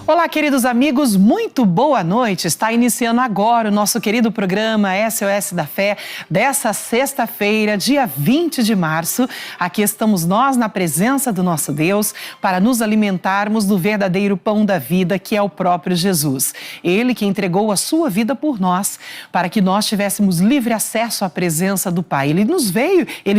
Olá, queridos amigos, muito boa noite. Está iniciando agora o nosso querido programa SOS da Fé dessa sexta-feira, dia 20 de março. Aqui estamos nós na presença do nosso Deus para nos alimentarmos do verdadeiro pão da vida, que é o próprio Jesus. Ele que entregou a sua vida por nós, para que nós tivéssemos livre acesso à presença do Pai. Ele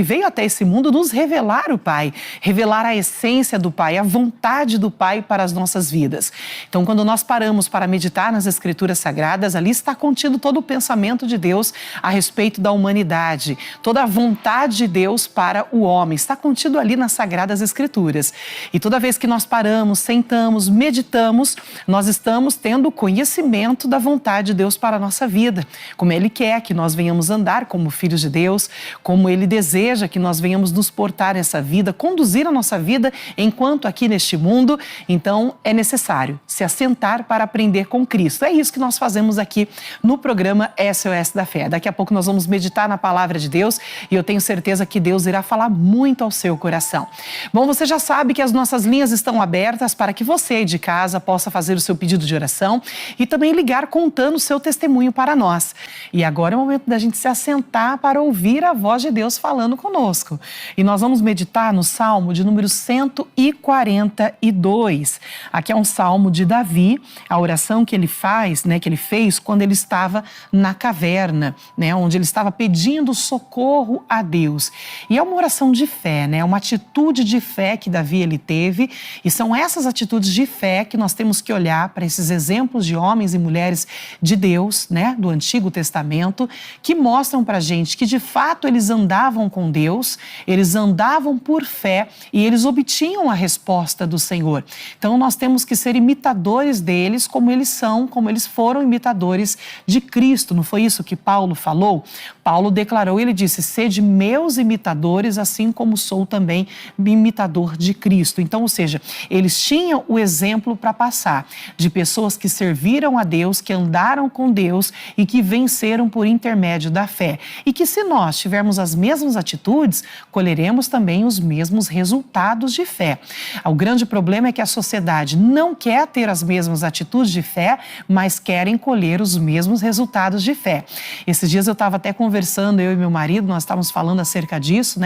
veio até esse mundo nos revelar o Pai, revelar a essência do Pai, a vontade do Pai para as nossas vidas. Então, quando nós paramos para meditar nas Escrituras Sagradas, ali está contido todo o pensamento de Deus a respeito da humanidade, toda a vontade de Deus para o homem, está contido ali nas Sagradas Escrituras. E toda vez que nós paramos, sentamos, meditamos, nós estamos tendo conhecimento da vontade de Deus para a nossa vida, como Ele quer que nós venhamos andar como filhos de Deus, como Ele deseja que nós venhamos nos portar nessa vida, conduzir a nossa vida enquanto aqui neste mundo. Então, é necessário se assentar para aprender com Cristo. É isso que nós fazemos aqui no programa SOS da Fé. Daqui a pouco nós vamos meditar na palavra de Deus e eu tenho certeza que Deus irá falar muito ao seu coração. Bom, você já sabe que as nossas linhas estão abertas para que você de casa possa fazer o seu pedido de oração e também ligar contando o seu testemunho para nós. E agora é o momento da gente se assentar para ouvir a voz de Deus falando conosco. E nós vamos meditar no Salmo de número 142. Aqui é um salmo de Davi, a oração que ele faz, que ele fez quando ele estava na caverna, onde ele estava pedindo socorro a Deus. E é uma oração de fé, uma atitude de fé que Davi ele teve, e são essas atitudes de fé que nós temos que olhar para esses exemplos de homens e mulheres de Deus, do Antigo Testamento, que mostram para a gente que de fato eles andavam com Deus, eles andavam por fé e eles obtinham a resposta do Senhor. Então nós temos que ser imitadores deles como eles foram imitadores de Cristo. Não foi isso que Paulo falou? Paulo declarou, ele disse, sede meus imitadores, assim como sou também imitador de Cristo. Então, ou seja, eles tinham o exemplo para passar de pessoas que serviram a Deus, que andaram com Deus e que venceram por intermédio da fé. E que se nós tivermos as mesmas atitudes, colheremos também os mesmos resultados de fé. O grande problema é que a sociedade não quer ter as mesmas atitudes de fé, mas querem colher os mesmos resultados de fé. Esses dias eu estava até conversando, eu e meu marido, nós estávamos falando acerca disso,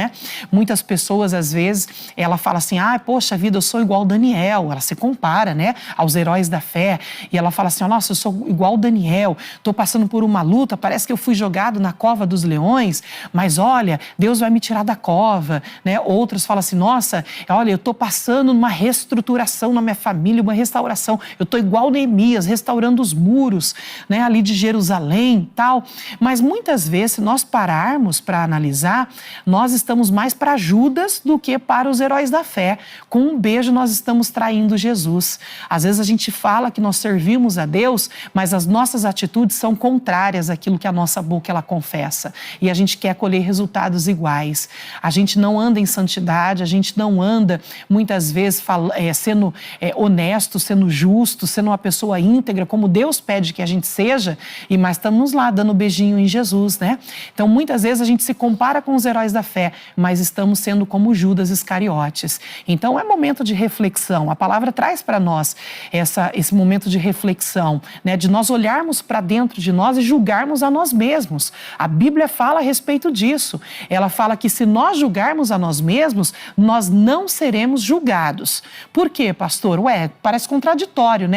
Muitas pessoas, às vezes, ela fala assim, poxa vida, eu sou igual Daniel, ela se compara, aos heróis da fé, e ela fala assim, nossa, eu sou igual Daniel, estou passando por uma luta, parece que eu fui jogado na cova dos leões, mas olha, Deus vai me tirar da cova, Outros falam assim, nossa, olha, eu estou passando numa reestruturação na minha família, uma restauração, eu estou igual Neemias, restaurando os muros, ali de Jerusalém, tal. Mas muitas vezes, se nós pararmos para analisar, nós estamos mais para Judas do que para os heróis da fé. Com um beijo nós estamos traindo Jesus. Às vezes a gente fala que nós servimos a Deus, mas as nossas atitudes são contrárias àquilo que a nossa boca ela confessa. E a gente quer colher resultados iguais. A gente não anda em santidade, a gente não anda muitas vezes sendo honesto, sendo justo, sendo uma pessoa íntegra, como Deus pede que a gente seja, mas estamos lá dando beijinho em Jesus, Então, muitas vezes a gente se compara com os heróis da fé, mas estamos sendo como Judas Iscariotes. Então, é momento de reflexão. A palavra traz para nós esse momento de reflexão, de nós olharmos para dentro de nós e julgarmos a nós mesmos. A Bíblia fala a respeito disso. Ela fala que se nós julgarmos a nós mesmos, nós não seremos julgados. Por quê, pastor? Parece contraditório,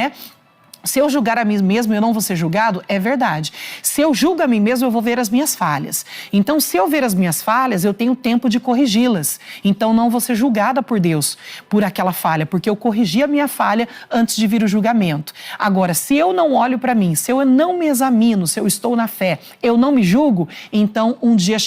Se eu julgar a mim mesmo, eu não vou ser julgado? É verdade. Se eu julgo a mim mesmo, eu vou ver as minhas falhas. Então, se eu ver as minhas falhas, eu tenho tempo de corrigi-las. Então, não vou ser julgada por Deus por aquela falha, porque eu corrigi a minha falha antes de vir o julgamento. Agora, se eu não olho para mim, se eu não me examino, se eu estou na fé, eu não me julgo, então um dia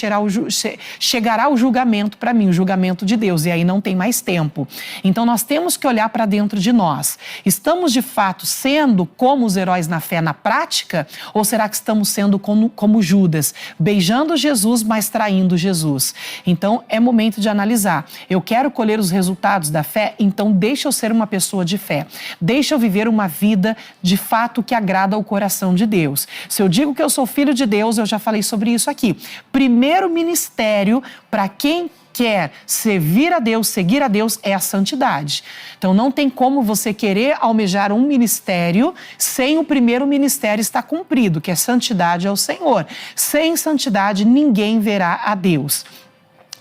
chegará o julgamento para mim, o julgamento de Deus, e aí não tem mais tempo. Então, nós temos que olhar para dentro de nós. Estamos, de fato, sendo como os heróis na fé na prática, ou será que estamos sendo como Judas, beijando Jesus, mas traindo Jesus? Então, é momento de analisar. Eu quero colher os resultados da fé, então deixa eu ser uma pessoa de fé. Deixa eu viver uma vida, de fato, que agrada ao coração de Deus. Se eu digo que eu sou filho de Deus, eu já falei sobre isso aqui. Primeiro ministério para quem quer servir a Deus, seguir a Deus, é a santidade. Então não tem como você querer almejar um ministério sem o primeiro ministério estar cumprido, que é santidade ao Senhor. Sem santidade ninguém verá a Deus.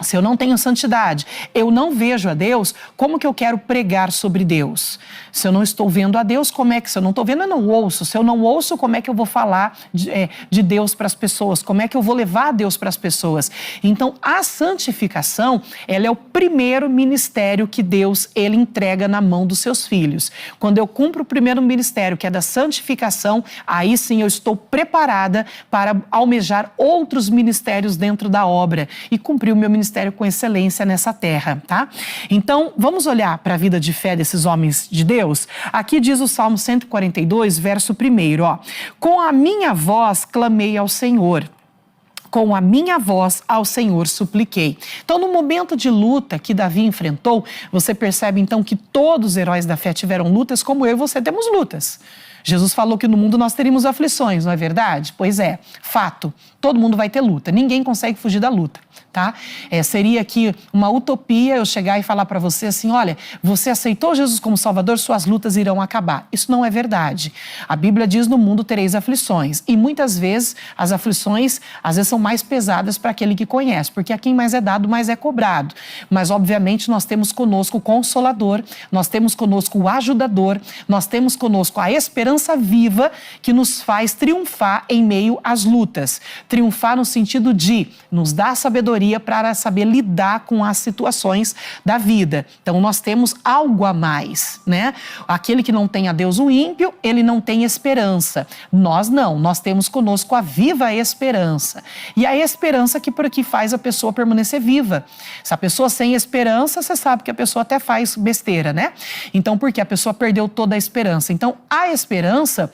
Se eu não tenho santidade, eu não vejo a Deus, como que eu quero pregar sobre Deus? Se eu não estou vendo a Deus, como é que... Se eu não estou vendo, eu não ouço. Se eu não ouço, como é que eu vou falar de Deus para as pessoas? Como é que eu vou levar a Deus para as pessoas? Então, a santificação, ela é o primeiro ministério que Deus, ele entrega na mão dos seus filhos. Quando eu cumpro o primeiro ministério, que é da santificação, aí sim eu estou preparada para almejar outros ministérios dentro da obra e cumprir o meu ministério com excelência nessa terra, tá? Então, vamos olhar para a vida de fé desses homens de Deus? Aqui diz o Salmo 142, verso 1, ó. Com a minha voz clamei ao Senhor. Com a minha voz ao Senhor supliquei. Então, no momento de luta que Davi enfrentou, você percebe então que todos os heróis da fé tiveram lutas, como eu e você temos lutas. Jesus falou que no mundo nós teríamos aflições, não é verdade? Pois é, fato, todo mundo vai ter luta, ninguém consegue fugir da luta, tá? Seria aqui uma utopia eu chegar e falar para você assim, olha, você aceitou Jesus como Salvador, suas lutas irão acabar. Isso não é verdade. A Bíblia diz, no mundo tereis aflições, e muitas vezes as aflições, às vezes são mais pesadas para aquele que conhece, porque a quem mais é dado, mais é cobrado. Mas obviamente nós temos conosco o Consolador, nós temos conosco o Ajudador, nós temos conosco a esperança viva que nos faz triunfar em meio às lutas. Triunfar no sentido de nos dar sabedoria para saber lidar com as situações da vida. Então nós temos algo a mais, né? Aquele que não tem a Deus, o ímpio, ele não tem esperança. Nós não, nós temos conosco a viva esperança. E a esperança que por aqui faz a pessoa permanecer viva. Se a pessoa sem esperança, você sabe que a pessoa até faz besteira, né? Então por quê? A pessoa perdeu toda a esperança. Então a esperança,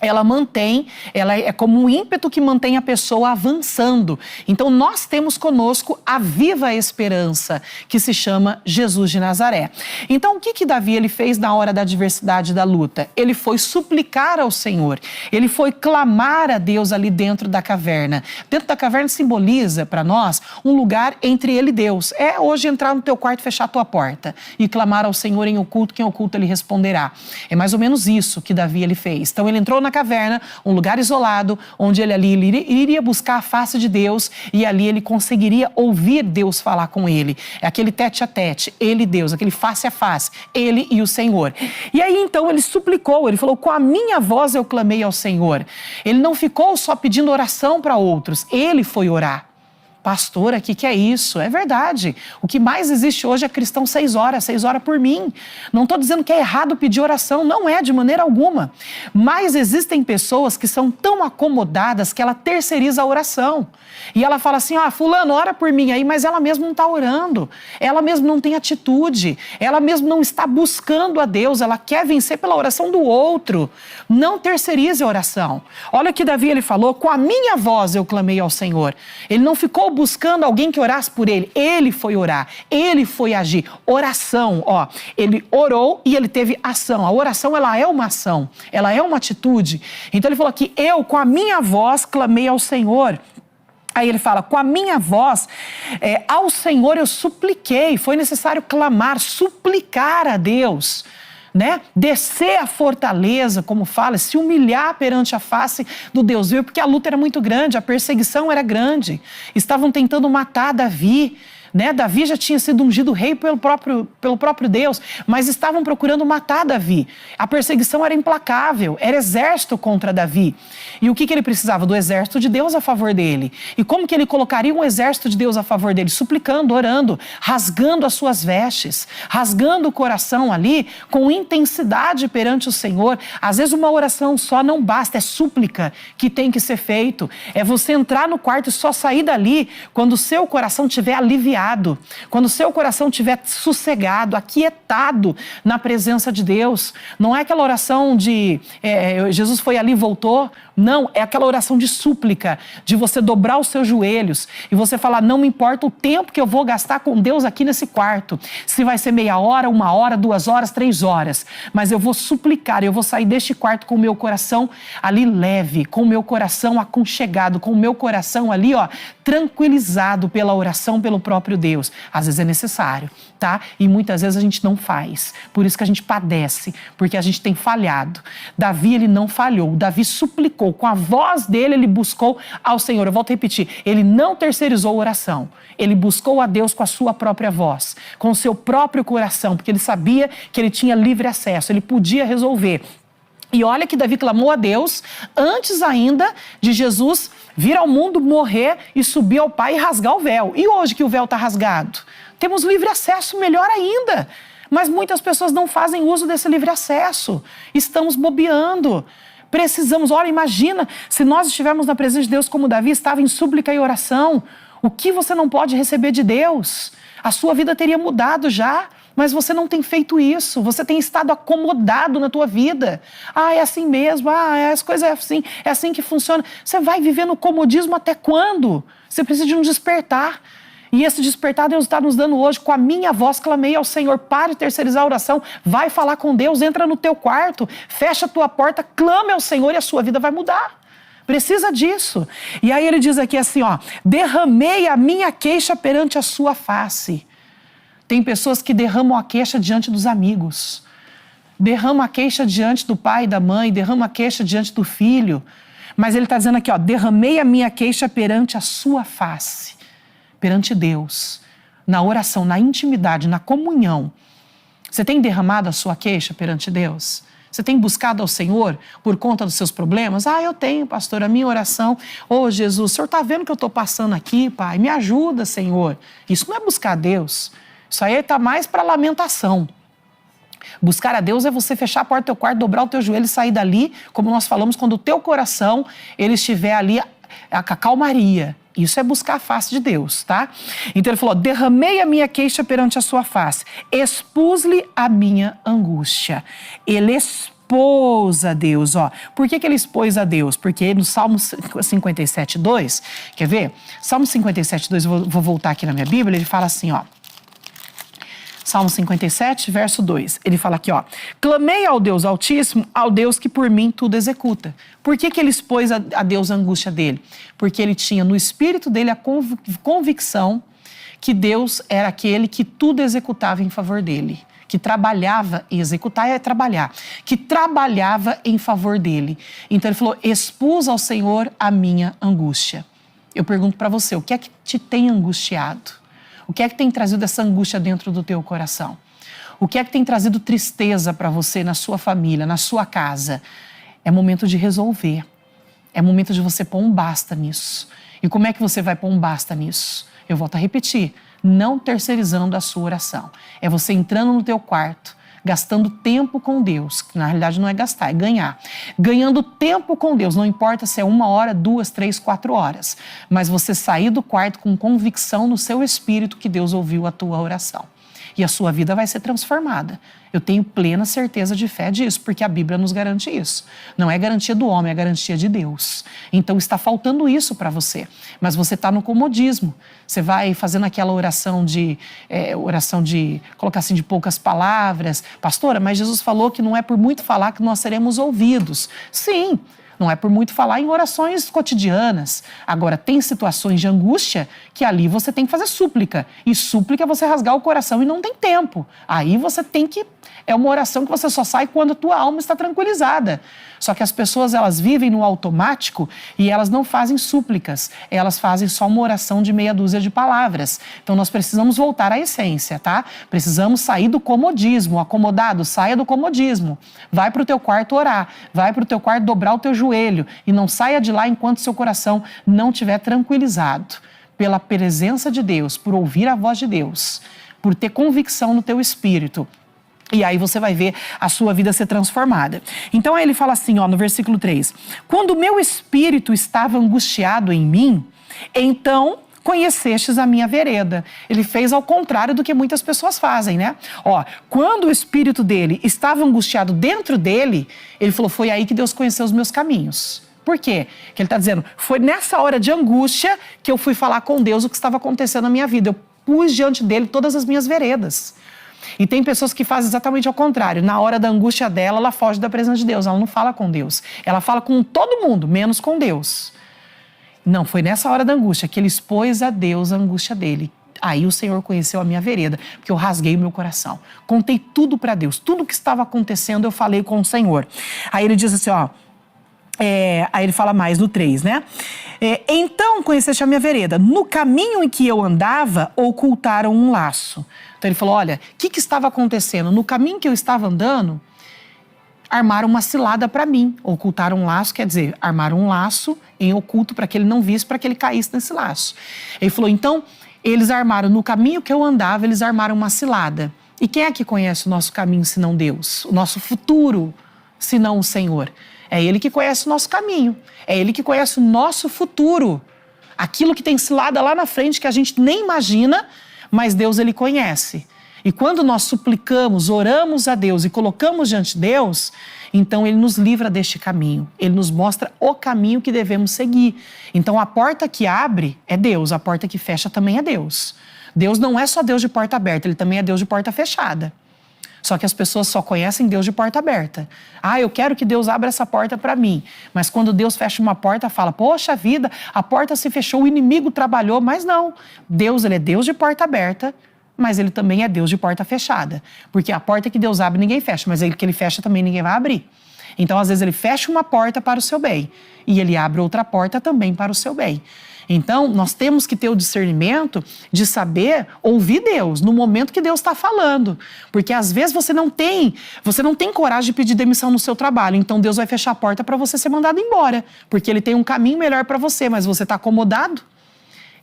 ela é como um ímpeto que mantém a pessoa avançando. Então nós temos conosco a viva esperança, que se chama Jesus de Nazaré. Então o que Davi ele fez na hora da adversidade da luta? Ele foi suplicar ao Senhor, ele foi clamar a Deus ali dentro da caverna. Dentro da caverna simboliza para nós um lugar entre ele e Deus. É hoje entrar no teu quarto, fechar a tua porta e clamar ao Senhor em oculto, quem oculto ele responderá. É mais ou menos isso que Davi ele fez. Então ele entrou na caverna, um lugar isolado, onde ele iria buscar a face de Deus e ali ele conseguiria ouvir Deus falar com ele. É aquele tete a tete, ele e Deus, aquele face a face, ele e o Senhor. E aí então ele suplicou, ele falou, com a minha voz eu clamei ao Senhor. Ele não ficou só pedindo oração para outros, ele foi orar. Pastora, o que é isso? É verdade. O que mais existe hoje é cristão 6 horas por mim. Não estou dizendo que é errado pedir oração, não é de maneira alguma. Mas existem pessoas que são tão acomodadas que ela terceiriza a oração. E ela fala assim, fulano, ora por mim aí, mas ela mesma não está orando. Ela mesma não tem atitude. Ela mesma não está buscando a Deus. Ela quer vencer pela oração do outro. Não terceirize a oração. Olha que Davi ele falou, com a minha voz eu clamei ao Senhor. Ele não ficou buscando alguém que orasse por ele. Ele foi orar, ele foi agir. Oração, ele orou e ele teve ação. A oração, ela é uma ação, ela é uma atitude. Então ele falou aqui, eu com a minha voz clamei ao Senhor. Aí ele fala, com a minha voz, ao Senhor eu supliquei. Foi necessário clamar, suplicar a Deus, né? Descer a fortaleza, como fala, se humilhar perante a face do Deus vivo, porque a luta era muito grande, a perseguição era grande. Estavam tentando matar Davi, né? Davi já tinha sido ungido rei pelo próprio Deus, mas estavam procurando matar Davi. A perseguição era implacável, era exército contra Davi. E o que ele precisava? Do exército de Deus a favor dele. E como que ele colocaria um exército de Deus a favor dele? Suplicando, orando, rasgando as suas vestes, rasgando o coração ali com intensidade perante o Senhor. Às vezes uma oração só não basta, é súplica que tem que ser feito. É você entrar no quarto e só sair dali quando o seu coração estiver aliviado. Quando o seu coração estiver sossegado, aquietado na presença de Deus. Não é aquela oração de Jesus foi ali e voltou, Não, é aquela oração de súplica, de você dobrar os seus joelhos e você falar, não me importa o tempo que eu vou gastar com Deus aqui nesse quarto. Se vai ser meia hora, 1 hora, 2 horas, 3 horas. Mas eu vou suplicar, eu vou sair deste quarto com o meu coração ali leve, com o meu coração aconchegado, com o meu coração ali, tranquilizado pela oração, pelo próprio Deus. Às vezes é necessário, tá? E muitas vezes a gente não faz. Por isso que a gente padece, porque a gente tem falhado. Davi, ele não falhou. Davi suplicou. Com a voz dele, ele buscou ao Senhor. Eu volto a repetir, ele não terceirizou a oração. Ele buscou a Deus com a sua própria voz, com o seu próprio coração, porque ele sabia que ele tinha livre acesso, ele podia resolver. E olha que Davi clamou a Deus antes ainda de Jesus vir ao mundo, morrer e subir ao Pai e rasgar o véu. E hoje que o véu está rasgado? Temos livre acesso, melhor ainda. Mas muitas pessoas não fazem uso desse livre acesso. Estamos bobeando. Precisamos, olha, imagina se nós estivermos na presença de Deus como Davi estava em súplica e oração. O que você não pode receber de Deus? A sua vida teria mudado já, mas você não tem feito isso. Você tem estado acomodado na tua vida. É assim mesmo, as coisas é assim que funciona. Você vai viver no comodismo até quando? Você precisa de um despertar. E esse despertar Deus está nos dando hoje. Com a minha voz clamei ao Senhor. Pare de terceirizar a oração. Vai falar com Deus, entra no teu quarto, fecha a tua porta, clame ao Senhor e a sua vida vai mudar. Precisa disso. E aí ele diz aqui assim, derramei a minha queixa perante a sua face. Tem pessoas que derramam a queixa diante dos amigos. Derramam a queixa diante do pai e da mãe, derramam a queixa diante do filho. Mas ele está dizendo aqui, derramei a minha queixa perante a sua face. Perante Deus, na oração, na intimidade, na comunhão. Você tem derramado a sua queixa perante Deus? Você tem buscado ao Senhor por conta dos seus problemas? Eu tenho, pastor, a minha oração. Jesus, o Senhor está vendo o que eu estou passando aqui, Pai? Me ajuda, Senhor. Isso não é buscar a Deus. Isso aí está mais para lamentação. Buscar a Deus é você fechar a porta do teu quarto, dobrar o teu joelho e sair dali, como nós falamos, quando o teu coração ele estiver ali, a calmaria. Isso é buscar a face de Deus, tá? Então ele falou, derramei a minha queixa perante a sua face, expus-lhe a minha angústia. Ele expôs a Deus, Por que ele expôs a Deus? Porque no Salmo 57:2, quer ver? Salmo 57:2, vou voltar aqui na minha Bíblia, ele fala assim, Salmo 57, verso 2. Ele fala aqui, clamei ao Deus Altíssimo, ao Deus que por mim tudo executa. Por que ele expôs a Deus a angústia dele? Porque ele tinha no espírito dele a convicção que Deus era aquele que tudo executava em favor dele. Que trabalhava, e executar é trabalhar, que trabalhava em favor dele. Então ele falou, expus ao Senhor a minha angústia. Eu pergunto para você, o que é que te tem angustiado? O que é que tem trazido essa angústia dentro do teu coração? O que é que tem trazido tristeza para você na sua família, na sua casa? É momento de resolver. É momento de você pôr um basta nisso. E como é que você vai pôr um basta nisso? Eu volto a repetir, não terceirizando a sua oração. É você entrando no teu quarto, gastando tempo com Deus, que na realidade não é gastar, é ganhar. Ganhando tempo com Deus, não importa se é 1 hora, 2, 3, 4 horas, mas você sair do quarto com convicção no seu espírito que Deus ouviu a tua oração. E a sua vida vai ser transformada. Eu tenho plena certeza de fé disso, porque a Bíblia nos garante isso. Não é garantia do homem, é garantia de Deus. Então está faltando isso para você. Mas você está no comodismo. Você vai fazendo aquela oração de colocar assim, de poucas palavras. Pastora, mas Jesus falou que não é por muito falar que nós seremos ouvidos. Sim. Não é por muito falar em orações cotidianas. Agora, tem situações de angústia que ali você tem que fazer súplica. E súplica é você rasgar o coração e não tem tempo. Aí você tem que... É uma oração que você só sai quando a tua alma está tranquilizada. Só que as pessoas, elas vivem no automático e elas não fazem súplicas. Elas fazem só uma oração de meia dúzia de palavras. Então, nós precisamos voltar à essência, tá? Precisamos sair do comodismo. Acomodado, saia do comodismo. Vai para o teu quarto orar. Vai para o teu quarto dobrar o teu joelho. E não saia de lá enquanto seu coração não estiver tranquilizado. Pela presença de Deus, por ouvir a voz de Deus. Por ter convicção no teu espírito. E aí você vai ver a sua vida ser transformada. Então aí ele fala assim, no versículo 3. Quando o meu espírito estava angustiado em mim, então conhecestes a minha vereda. Ele fez ao contrário do que muitas pessoas fazem, né? Quando o espírito dele estava angustiado dentro dele, ele falou, foi aí que Deus conheceu os meus caminhos. Por quê? Que ele está dizendo, foi nessa hora de angústia que eu fui falar com Deus o que estava acontecendo na minha vida. Eu pus diante dele todas as minhas veredas. E tem pessoas que fazem exatamente ao contrário. Na hora da angústia dela, ela foge da presença de Deus. Ela não fala com Deus. Ela fala com todo mundo, menos com Deus. Não, foi nessa hora da angústia que ele expôs a Deus a angústia dele. Aí o Senhor conheceu a minha vereda, porque eu rasguei o meu coração. Contei tudo para Deus. Tudo o que estava acontecendo eu falei com o Senhor. Aí ele diz assim, ó... aí ele fala mais no 3, né? Então conheceste a minha vereda. No caminho em que eu andava, ocultaram um laço. Então ele falou, olha, o que estava acontecendo? No caminho que eu estava andando, armaram uma cilada para mim. Ocultaram um laço, quer dizer, armaram um laço em oculto para que ele não visse, para que ele caísse nesse laço. Ele falou, então, eles armaram, no caminho que eu andava, eles armaram uma cilada. E quem é que conhece o nosso caminho, senão Deus? O nosso futuro, senão o Senhor? É Ele que conhece o nosso caminho. É Ele que conhece o nosso futuro. Aquilo que tem cilada lá na frente que a gente nem imagina, mas Deus, Ele conhece. E quando nós suplicamos, oramos a Deus e colocamos diante de Deus, então Ele nos livra deste caminho. Ele nos mostra o caminho que devemos seguir. Então a porta que abre é Deus, a porta que fecha também é Deus. Deus não é só Deus de porta aberta, Ele também é Deus de porta fechada. Só que as pessoas só conhecem Deus de porta aberta. Ah, eu quero que Deus abra essa porta para mim. Mas quando Deus fecha uma porta, fala, poxa vida, a porta se fechou, o inimigo trabalhou. Mas não, Deus, Ele é Deus de porta aberta, mas Ele também é Deus de porta fechada. Porque a porta que Deus abre, ninguém fecha, mas Ele que Ele fecha também ninguém vai abrir. Então, às vezes, Ele fecha uma porta para o seu bem e Ele abre outra porta também para o seu bem. Então, nós temos que ter o discernimento de saber ouvir Deus no momento que Deus está falando. Porque às vezes você não tem coragem de pedir demissão no seu trabalho. Então Deus vai fechar a porta para você ser mandado embora. Porque Ele tem um caminho melhor para você, mas você está acomodado.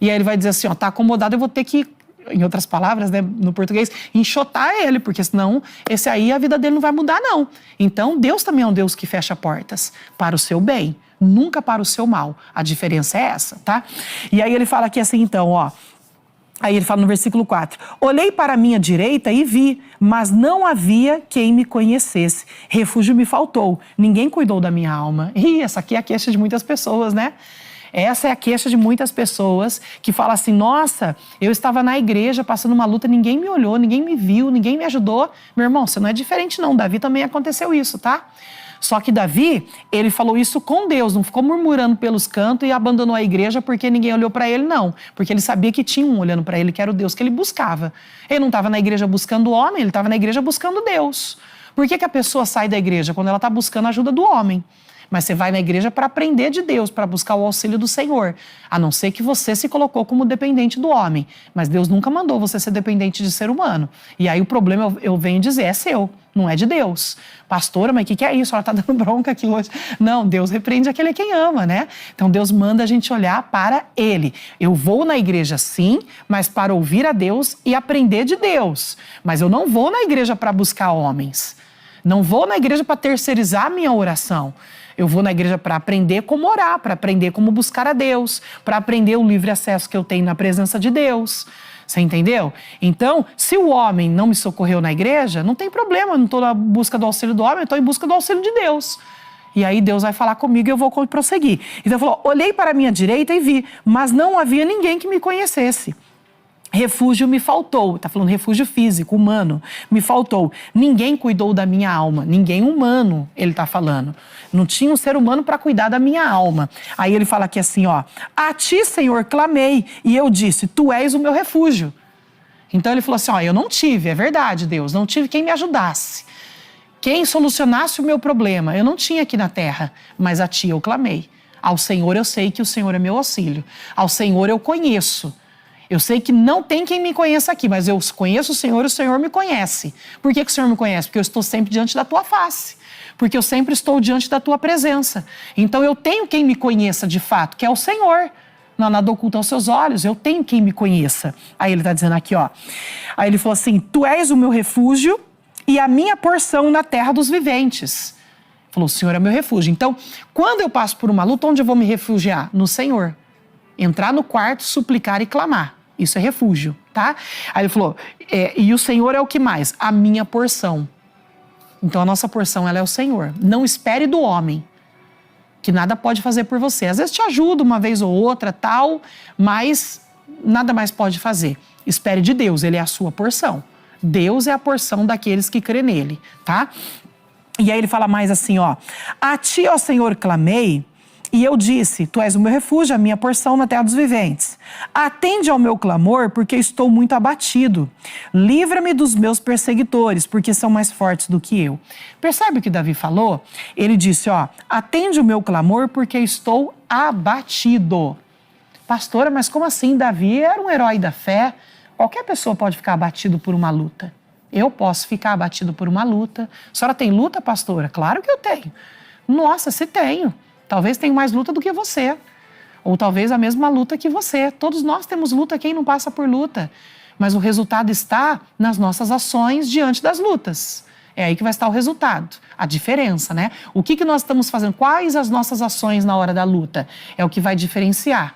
E aí Ele vai dizer assim, ó, está acomodado, eu vou ter que, em outras palavras, né, no português, enxotar ele, porque senão esse aí a vida dele não vai mudar não. Então Deus também é um Deus que fecha portas para o seu bem. Nunca para o seu mal. A diferença é essa, tá? E aí ele fala aqui assim, então, ó. Aí ele fala no versículo 4. Olhei para a minha direita e vi, mas não havia quem me conhecesse. Refúgio me faltou. Ninguém cuidou da minha alma. E essa aqui é a queixa de muitas pessoas, né? Essa é a queixa de muitas pessoas que falam assim, nossa, eu estava na igreja passando uma luta, ninguém me olhou, ninguém me viu, ninguém me ajudou. Meu irmão, você não é diferente não. Davi também aconteceu isso, tá? Só que Davi, ele falou isso com Deus, não ficou murmurando pelos cantos e abandonou a igreja porque ninguém olhou para ele, não. Porque ele sabia que tinha um olhando para ele, que era o Deus que ele buscava. Ele não estava na igreja buscando o homem, ele estava na igreja buscando Deus. Por que a pessoa sai da igreja? Quando ela está buscando a ajuda do homem. Mas você vai na igreja para aprender de Deus, para buscar o auxílio do Senhor. A não ser que você se colocou como dependente do homem. Mas Deus nunca mandou você ser dependente de ser humano. E aí o problema, eu venho dizer, é seu, não é de Deus. Pastora, mas o que é isso? Ela está dando bronca aqui hoje. Não, Deus repreende aquele a quem ama, né? Então Deus manda a gente olhar para Ele. Eu vou na igreja sim, mas para ouvir a Deus e aprender de Deus. Mas eu não vou na igreja para buscar homens. Não vou na igreja para terceirizar a minha oração. Eu vou na igreja para aprender como orar, para aprender como buscar a Deus, para aprender o livre acesso que eu tenho na presença de Deus. Você entendeu? Então, se o homem não me socorreu na igreja, não tem problema, eu não estou na busca do auxílio do homem, eu estou em busca do auxílio de Deus. E aí Deus vai falar comigo e eu vou prosseguir. Então ele falou, olhei para a minha direita e vi, mas não havia ninguém que me conhecesse. Refúgio me faltou, está falando refúgio físico, humano, me faltou. Ninguém cuidou da minha alma, ninguém humano, ele está falando. Não tinha um ser humano para cuidar da minha alma. Aí ele fala aqui assim, ó, a ti, Senhor, clamei, e eu disse, tu és o meu refúgio. Então ele falou assim, ó, eu não tive, é verdade, Deus, não tive quem me ajudasse. Quem solucionasse o meu problema, eu não tinha aqui na terra, mas a ti eu clamei. Ao Senhor eu sei que o Senhor é meu auxílio, ao Senhor eu conheço. Eu sei que não tem quem me conheça aqui, mas eu conheço o Senhor me conhece. Por que o Senhor me conhece? Porque eu estou sempre diante da tua face. Porque eu sempre estou diante da tua presença. Então eu tenho quem me conheça de fato, que é o Senhor. Não há nada oculto aos seus olhos, eu tenho quem me conheça. Aí ele está dizendo aqui, ó. Aí ele falou assim, tu és o meu refúgio e a minha porção na terra dos viventes. Falou, o Senhor é meu refúgio. Então, quando eu passo por uma luta, onde eu vou me refugiar? No Senhor. Entrar no quarto, suplicar e clamar. Isso é refúgio, tá? Aí ele falou, e o Senhor é o que mais? A minha porção. Então a nossa porção, ela é o Senhor. Não espere do homem. que nada pode fazer por você. Às vezes te ajuda uma vez ou outra, tal, mas nada mais pode fazer. Espere de Deus, Ele é a sua porção. Deus é a porção daqueles que crê nele, tá? E aí ele fala mais assim, ó. A ti, ó Senhor, clamei, e eu disse, tu és o meu refúgio, a minha porção na terra dos viventes. Atende ao meu clamor, porque estou muito abatido. Livra-me dos meus perseguidores, porque são mais fortes do que eu. Percebe o que Davi falou? Ele disse, ó, atende o meu clamor, porque estou abatido. Pastora, mas como assim? Davi era um herói da fé. Qualquer pessoa pode ficar abatido por uma luta. Eu posso ficar abatido por uma luta. A senhora tem luta, pastora? Claro que eu tenho. Nossa, se tenho. Talvez tenha mais luta do que você. Ou talvez a mesma luta que você. Todos nós temos luta, quem não passa por luta. Mas o resultado está nas nossas ações diante das lutas. É aí que vai estar o resultado, a diferença, né? O que nós estamos fazendo? Quais as nossas ações na hora da luta? É o que vai diferenciar,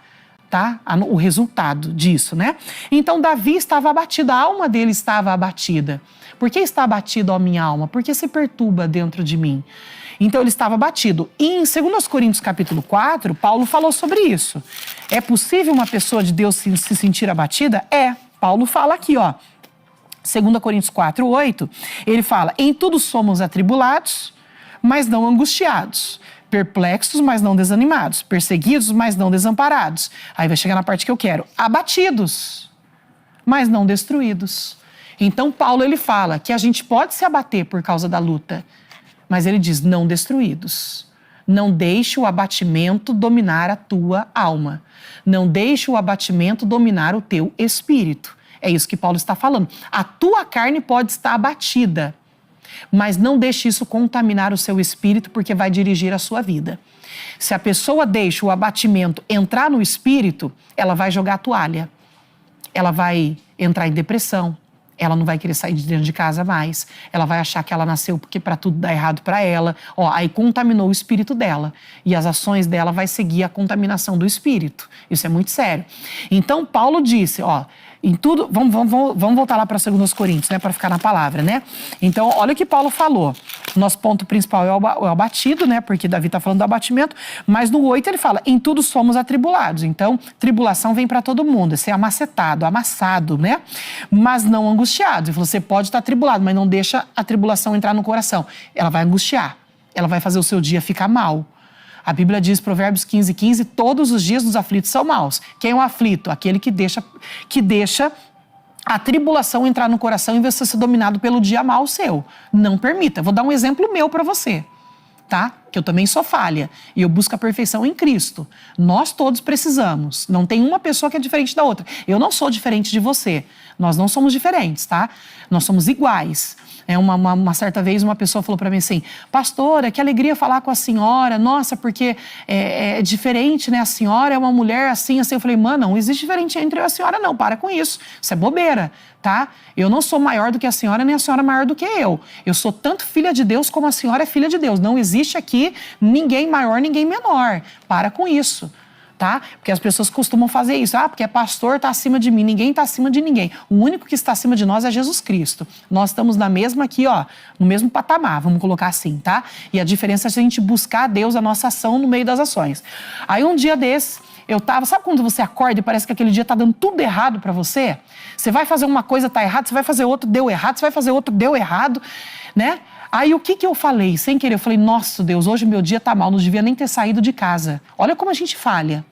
tá? O resultado disso, né? Então Davi estava abatido, a alma dele estava abatida. Por que está abatido a minha alma? Porque se perturba dentro de mim. Então ele estava abatido. E em 2 Coríntios capítulo 4, Paulo falou sobre isso. É possível uma pessoa de Deus se sentir abatida? É. Paulo fala aqui, ó. 2 Coríntios 4, 8, ele fala, em tudo somos atribulados, mas não angustiados. Perplexos, mas não desanimados. Perseguidos, mas não desamparados. Aí vai chegar na parte que eu quero. Abatidos, mas não destruídos. Então Paulo, ele fala que a gente pode se abater por causa da luta, mas ele diz, não destruídos. Não deixe o abatimento dominar a tua alma. Não deixe o abatimento dominar o teu espírito. É isso que Paulo está falando. A tua carne pode estar abatida, mas não deixe isso contaminar o seu espírito, porque vai dirigir a sua vida. Se a pessoa deixa o abatimento entrar no espírito, ela vai jogar a toalha. Ela vai entrar em depressão. Ela não vai querer sair de dentro de casa mais. Ela vai achar que ela nasceu porque para tudo dá errado para ela. Ó, aí contaminou o espírito dela. E as ações dela vai seguir a contaminação do espírito. Isso é muito sério. Então, Paulo disse, ó, em tudo, vamos voltar lá para 2 Coríntios, né, para ficar na palavra, né? Então, olha o que Paulo falou. Nosso ponto principal é o abatido, né, porque Davi está falando do abatimento, mas no 8 ele fala, em tudo somos atribulados. Então, tribulação vem para todo mundo, é ser amacetado, amassado, né? Mas não angustiado. Ele falou, você pode estar atribulado, mas não deixa a tribulação entrar no coração. Ela vai angustiar, ela vai fazer o seu dia ficar mal. A Bíblia diz, Provérbios 15, 15, todos os dias dos aflitos são maus. Quem é o aflito? Aquele que deixa a tribulação entrar no coração em vez de ser dominado pelo dia mau seu. Não permita. Vou dar um exemplo meu para você, tá? Que eu também sou falha e eu busco a perfeição em Cristo. Nós todos precisamos. Não tem uma pessoa que é diferente da outra. Eu não sou diferente de você. Nós não somos diferentes, tá? Nós somos iguais. Uma certa vez uma pessoa falou para mim assim, pastora, que alegria falar com a senhora, nossa, porque é diferente, né? A senhora é uma mulher assim, assim. Eu falei, mano, não existe diferente entre eu e a senhora, não, para com isso. Isso é bobeira, tá? Eu não sou maior do que a senhora, nem a senhora maior do que eu. Eu sou tanto filha de Deus como a senhora é filha de Deus. Não existe aqui ninguém maior, ninguém menor. Para com isso. Tá? Porque as pessoas costumam fazer isso. Ah, porque é pastor, está acima de mim. Ninguém está acima de ninguém. O único que está acima de nós é Jesus Cristo. Nós estamos na mesma aqui, ó, no mesmo patamar, vamos colocar assim, tá? E a diferença é a gente buscar a Deus, a nossa ação no meio das ações. Aí um dia desse, eu tava, sabe quando você acorda e parece que aquele dia tá dando tudo errado para você? Você vai fazer uma coisa, tá errado, você vai fazer outra, deu errado, você vai fazer outra, deu errado, né? Aí o que eu falei? Sem querer, eu falei, nossa Deus, hoje meu dia tá mal, não devia nem ter saído de casa. Olha como a gente falha.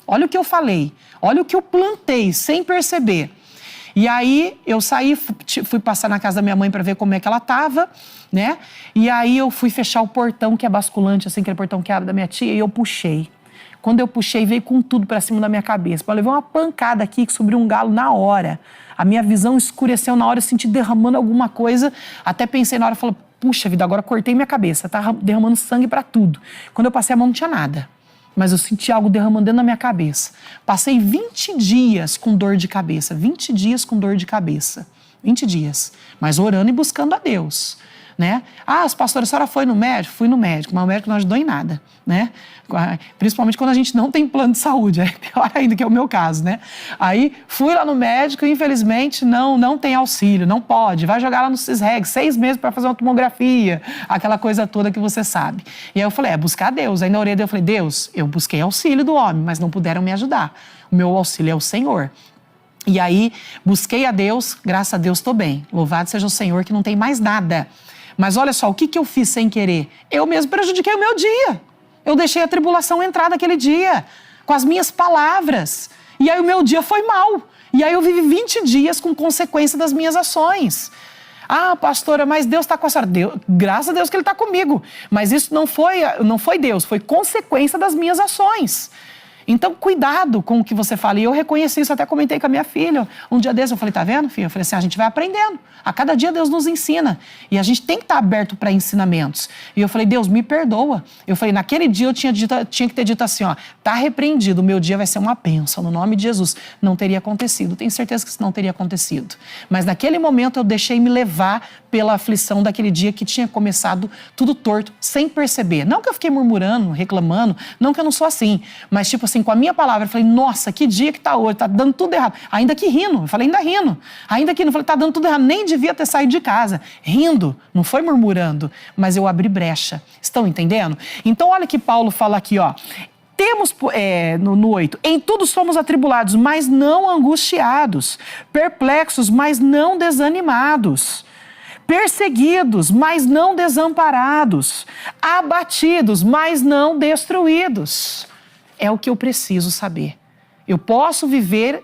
Olha o que eu falei. Olha o que eu plantei, sem perceber. E aí eu saí, fui passar na casa da minha mãe para ver como é que ela tava, né? E aí eu fui fechar o portão que é basculante, assim, aquele portão que abre da minha tia, e eu puxei. Quando eu puxei, veio com tudo para cima da minha cabeça. Eu levei uma pancada aqui que subiu um galo na hora. A minha visão escureceu na hora, eu senti derramando alguma coisa. Até pensei na hora, falei, puxa vida, agora cortei minha cabeça, tá derramando sangue para tudo. Quando eu passei a mão não tinha nada, mas eu senti algo derramando dentro da minha cabeça. Passei 20 dias com dor de cabeça, 20 dias com dor de cabeça, 20 dias, mas orando e buscando a Deus. né? Ah, pastora, a senhora foi no médico? Fui no médico, mas o médico não ajudou em nada, né? Principalmente quando a gente não tem plano de saúde, é pior ainda, que é o meu caso, né? Aí fui lá no médico e infelizmente não tem auxílio, não pode, vai jogar lá no Cisreg, 6 meses para fazer uma tomografia, aquela coisa toda que você sabe. E aí eu falei, buscar Deus. Aí na orelha eu falei, Deus, eu busquei auxílio do homem, mas não puderam me ajudar. O meu auxílio é o Senhor. E aí busquei a Deus, graças a Deus estou bem. Louvado seja o Senhor que não tem mais nada. Mas olha só, o que eu fiz sem querer? Eu mesmo prejudiquei o meu dia. Eu deixei a tribulação entrar naquele dia, com as minhas palavras. E aí o meu dia foi mal. E aí eu vivi 20 dias com consequência das minhas ações. Ah, pastora, mas Deus está com a senhora. Graças a Deus que Ele está comigo. Mas isso não foi Deus, foi consequência das minhas ações. Então, cuidado com o que você fala. E eu reconheci isso, até comentei com a minha filha. Um dia desse eu falei, tá vendo, filha? Eu falei assim, a gente vai aprendendo. A cada dia Deus nos ensina. E a gente tem que estar aberto para ensinamentos. E eu falei, Deus, me perdoa. Eu falei, naquele dia eu tinha que ter dito assim, ó, tá repreendido, o meu dia vai ser uma bênção, no nome de Jesus. Não teria acontecido. Tenho certeza que isso não teria acontecido. Mas naquele momento eu deixei me levar pela aflição daquele dia que tinha começado tudo torto, sem perceber. Não que eu fiquei murmurando, reclamando, não que eu não sou assim. Mas tipo assim, com a minha palavra, eu falei, nossa, que dia que tá hoje, tá dando tudo errado. Ainda que rindo, eu falei, ainda rindo. Ainda que não, falei, tá dando tudo errado, nem devia ter saído de casa. Rindo, não foi murmurando, mas eu abri brecha. Estão entendendo? Então olha que Paulo fala aqui, ó. Temos, no 8, em tudo somos atribulados, mas não angustiados, perplexos, mas não desanimados, perseguidos, mas não desamparados, abatidos, mas não destruídos. É o que eu preciso saber. Eu posso viver,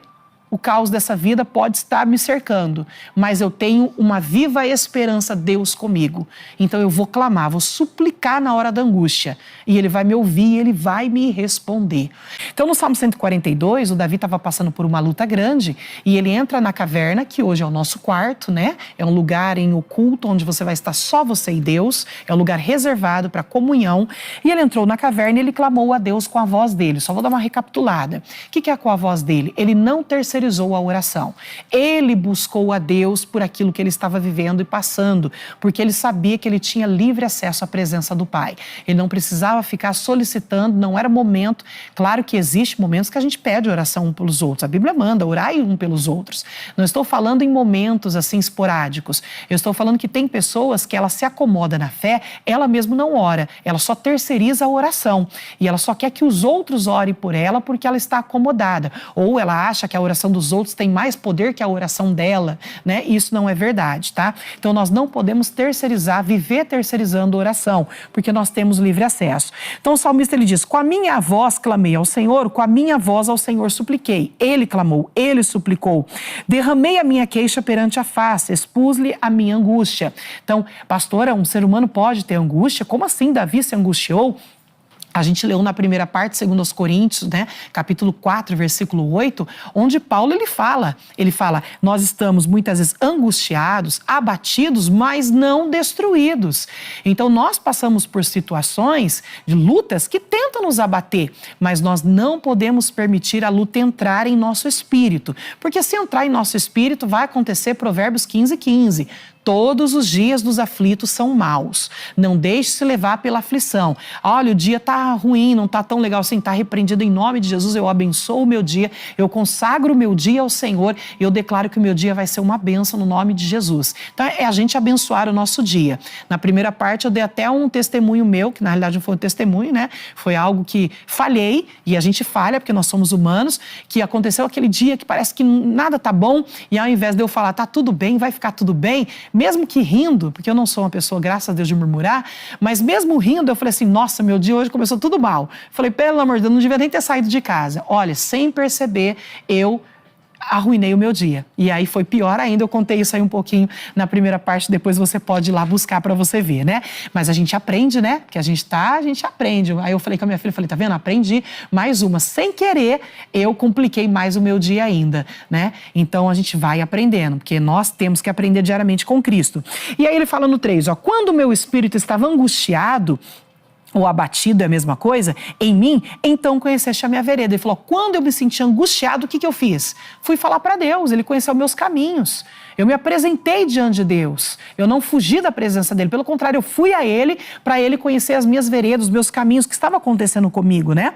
o caos dessa vida pode estar me cercando, mas eu tenho uma viva esperança, Deus comigo. Então eu vou clamar, vou suplicar na hora da angústia, e Ele vai me ouvir, Ele vai me responder. Então no Salmo 142, o Davi estava passando por uma luta grande, e ele entra na caverna, que hoje é o nosso quarto, né? É um lugar em oculto, onde você vai estar só você e Deus, é um lugar reservado para comunhão, e ele entrou na caverna e ele clamou a Deus com a voz dele. Só vou dar uma recapitulada. O que é com a voz dele? Ele não terceirizou a oração. Ele buscou a Deus por aquilo que ele estava vivendo e passando, porque ele sabia que ele tinha livre acesso à presença do Pai. Ele não precisava ficar solicitando, não era momento. Claro que existem momentos que a gente pede oração um pelos outros. A Bíblia manda, orai um pelos outros. Não estou falando em momentos assim esporádicos. Eu estou falando que tem pessoas que ela se acomoda na fé, ela mesmo não ora, ela só terceiriza a oração e ela só quer que os outros orem por ela porque ela está acomodada. Ou ela acha que a oração dos outros tem mais poder que a oração dela, né? Isso não é verdade, tá? Então nós não podemos terceirizar, viver terceirizando a oração, porque nós temos livre acesso. Então o salmista ele diz, com a minha voz clamei ao Senhor, com a minha voz ao Senhor supliquei. Ele clamou, ele suplicou. Derramei a minha queixa perante a face, expus-lhe a minha angústia. Então, pastora, um ser humano pode ter angústia? Como assim Davi se angustiou? A gente leu na primeira parte, segundo aos Coríntios, né, capítulo 4, versículo 8, onde Paulo ele fala, nós estamos muitas vezes angustiados, abatidos, mas não destruídos. Então nós passamos por situações de lutas que tentam nos abater, mas nós não podemos permitir a luta entrar em nosso espírito, porque se entrar em nosso espírito vai acontecer Provérbios 15:15. Todos os dias dos aflitos são maus. Não deixe-se levar pela aflição. Olha, o dia está ruim, não está tão legal assim, está repreendido em nome de Jesus. Eu abençoo o meu dia, eu consagro o meu dia ao Senhor e eu declaro que o meu dia vai ser uma bênção no nome de Jesus. Então é a gente abençoar o nosso dia. Na primeira parte eu dei até um testemunho meu, que na realidade não foi um testemunho, né? Foi algo que falhei, e a gente falha porque nós somos humanos, que aconteceu aquele dia que parece que nada tá bom, e ao invés de eu falar, tá tudo bem, vai ficar tudo bem, mesmo que rindo, porque eu não sou uma pessoa, graças a Deus, de murmurar, mas mesmo rindo, eu falei assim, nossa, meu dia hoje começou tudo mal. Falei, pelo amor de Deus, não devia nem ter saído de casa. Olha, sem perceber, eu arruinei o meu dia. E aí foi pior ainda, eu contei isso aí um pouquinho na primeira parte, depois você pode ir lá buscar para você ver, né? Mas a gente aprende, né? Porque a gente aprende. Aí eu falei com a minha filha, falei, tá vendo? Aprendi mais uma. Sem querer, eu compliquei mais o meu dia ainda, né? Então a gente vai aprendendo, porque nós temos que aprender diariamente com Cristo. E aí ele fala no 3, ó, quando o meu espírito estava angustiado, ou abatido é a mesma coisa, em mim, então conheceste a minha vereda. Ele falou, quando eu me senti angustiado, o que eu fiz? Fui falar para Deus, Ele conheceu meus caminhos. Eu me apresentei diante de Deus. Eu não fugi da presença dele. Pelo contrário, eu fui a ele para ele conhecer as minhas veredas, os meus caminhos, o que estava acontecendo comigo, né?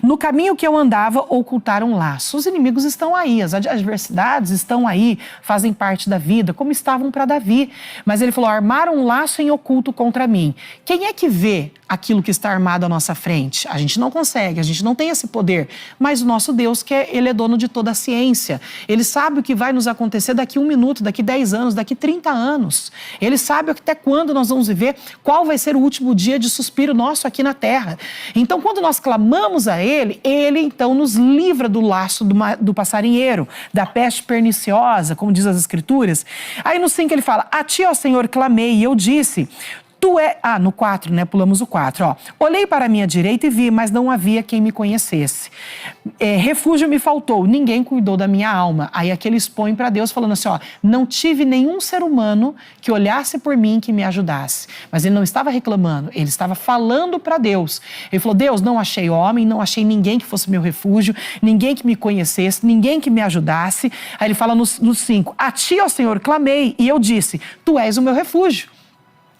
No caminho que eu andava, ocultaram laço. Os inimigos estão aí, as adversidades estão aí, fazem parte da vida, como estavam para Davi. Mas ele falou, armaram um laço em oculto contra mim. Quem é que vê aquilo que está armado à nossa frente? A gente não consegue, a gente não tem esse poder. Mas o nosso Deus, ele é dono de toda a ciência. Ele sabe o que vai nos acontecer daqui 1 minuto, daqui 10 anos, daqui 30 anos. Ele sabe até quando nós vamos viver, qual vai ser o último dia de suspiro nosso aqui na terra. Então, quando nós clamamos a ele, ele então nos livra do laço do passarinheiro, da peste perniciosa, como diz as Escrituras. Aí no 5 ele fala, a ti, ó Senhor, clamei e eu disse... no 4, né? Pulamos o 4, ó. Olhei para a minha direita e vi, mas não havia quem me conhecesse. Refúgio me faltou, ninguém cuidou da minha alma. Aí aquele expõe para Deus falando assim, ó, não tive nenhum ser humano que olhasse por mim, que me ajudasse. Mas ele não estava reclamando, ele estava falando para Deus. Ele falou, Deus, não achei homem, não achei ninguém que fosse meu refúgio, ninguém que me conhecesse, ninguém que me ajudasse. Aí ele fala no 5, a ti, ó Senhor, clamei e eu disse, tu és o meu refúgio.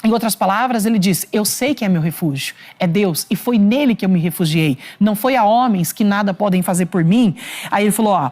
Em outras palavras, ele diz, eu sei que é meu refúgio, é Deus, e foi nele que eu me refugiei, não foi a homens que nada podem fazer por mim. Aí ele falou, ó,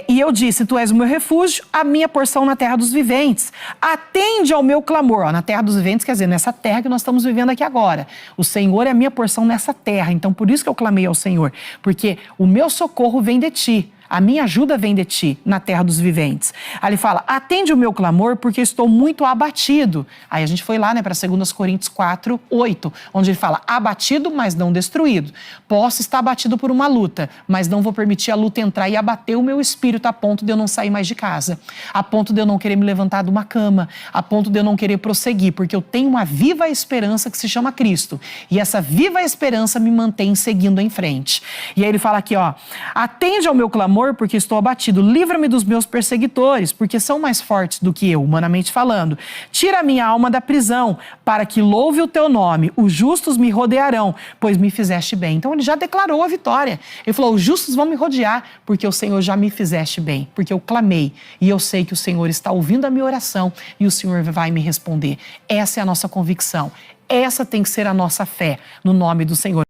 e eu disse, tu és o meu refúgio, a minha porção na terra dos viventes, atende ao meu clamor. Ó, na terra dos viventes, quer dizer, nessa terra que nós estamos vivendo aqui agora. O Senhor é a minha porção nessa terra, então por isso que eu clamei ao Senhor, porque o meu socorro vem de ti. A minha ajuda vem de ti, na terra dos viventes. Aí ele fala, atende o meu clamor, porque estou muito abatido. Aí a gente foi lá, né, para 2 Coríntios 4, 8, onde ele fala, abatido, mas não destruído. Posso estar abatido por uma luta, mas não vou permitir a luta entrar e abater o meu espírito a ponto de eu não sair mais de casa, a ponto de eu não querer me levantar de uma cama, a ponto de eu não querer prosseguir, porque eu tenho uma viva esperança que se chama Cristo. E essa viva esperança me mantém seguindo em frente. E aí ele fala aqui, ó, atende ao meu clamor, porque estou abatido, livra-me dos meus perseguidores, porque são mais fortes do que eu, humanamente falando. Tira a minha alma da prisão, para que louve o teu nome. Os justos me rodearão, pois me fizeste bem. Então ele já declarou a vitória. Ele falou, os justos vão me rodear, porque o Senhor já me fizeste bem, porque eu clamei, e eu sei que o Senhor está ouvindo a minha oração, e o Senhor vai me responder. Essa é a nossa convicção. Essa tem que ser a nossa fé, no nome do Senhor.